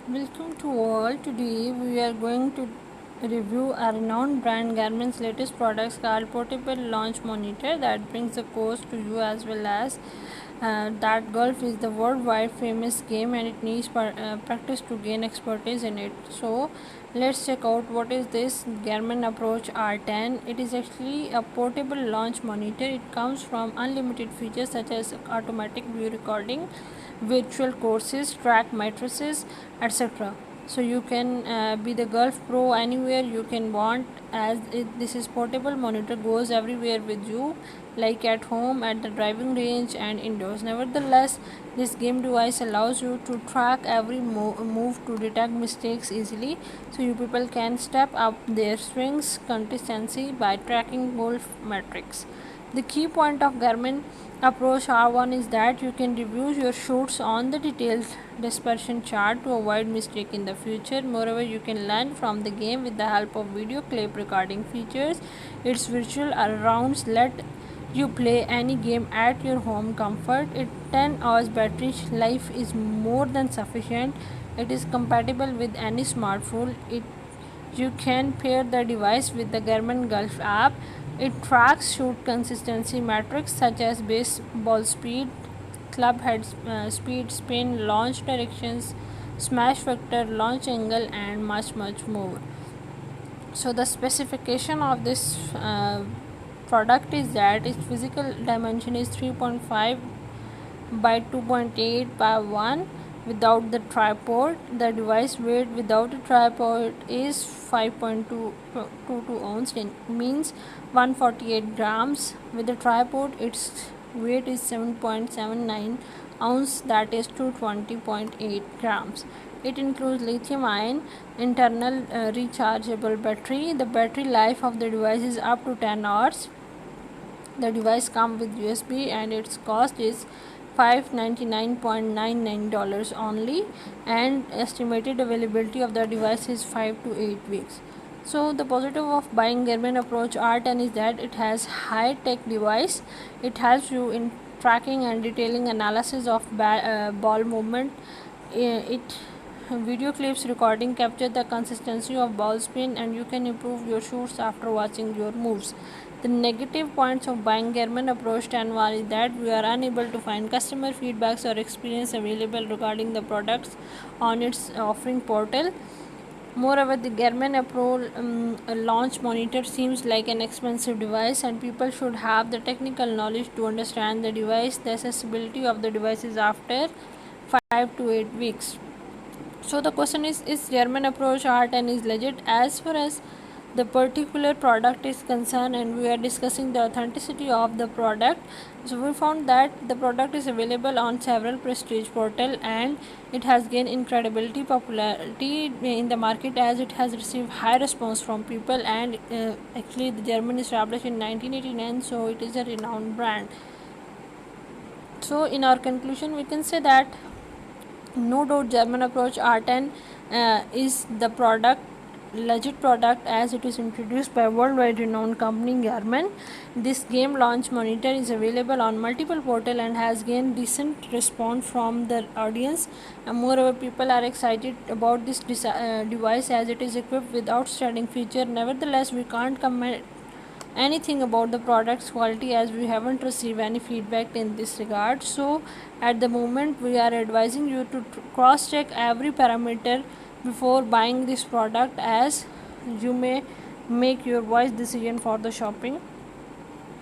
Welcome to all. Today we are going to review a renowned brand Garmin's latest products called Portable Launch Monitor that brings the course to you as well as that golf is the worldwide famous game and it needs practice to gain expertise in it. So let's check out what is this Garmin Approach R10. It is actually a portable launch monitor. It comes from unlimited features such as automatic view recording, virtual courses, track matrices, etc. So you can be the golf pro anywhere you can want, as this is portable monitor goes everywhere with you, like at home, at the driving range and indoors. Nevertheless, this game device allows you to track every move to detect mistakes easily, so you people can step up their swings consistency by tracking golf metrics. The key point of Garmin Approach R1 is that you can review your shots on the detailed dispersion chart to avoid mistake in the future. Moreover, you can learn from the game with the help of video clip recording features. Its virtual rounds let you play any game at your home comfort. Its 10 hours battery life is more than sufficient. It is compatible with any smartphone. You can pair the device with the Garmin Golf app. It tracks shoot consistency metrics such as baseball speed, club head speed, spin, launch directions, smash factor, launch angle, and much more. So the specification of this product is that its physical dimension is 3.5 by 2.8 by 1 without the tripod. The device weight without a tripod is 5.22 ounce, means 148 grams. With the tripod, its weight is 7.79 ounce, that is 220.8 grams. It includes lithium ion internal rechargeable battery. The battery life of the device is up to 10 hours. The device comes with USB and its cost is $599.99 only, and estimated availability of the device is 5 to 8 weeks. So the positive of buying Garmin Approach R10 is that it has high tech device. It helps you in tracking and detailing analysis of ball movement. It video clips recording capture the consistency of ball spin, and you can improve your shoots after watching your moves. The negative points of buying Garmin Approach 10 is that we are unable to find customer feedbacks or experience available regarding the products on its offering portal. Moreover, the Garmin Approach launch monitor seems like an expensive device, and people should have the technical knowledge to understand the device. The accessibility of the device is after 5 to 8 weeks. So the question is Garmin Approach R10 is legit as far as the particular product is concerned, and we are discussing the authenticity of the product. So we found that the product is available on several prestige portal, and it has gained incredibility popularity in the market as it has received high response from people, and actually the German established in 1989, so it is a renowned brand. So in our conclusion, we can say that no doubt German Approach R10 is the legit product, as it is introduced by worldwide renowned company Garmin. This game launch monitor is available on multiple portal and has gained decent response from the audience, and moreover people are excited about this device as it is equipped with outstanding feature. Nevertheless, we can't comment anything about the product's quality as we haven't received any feedback in this regard. So at the moment we are advising you to cross check every parameter before buying this product, as you may make your wise decision for the shopping.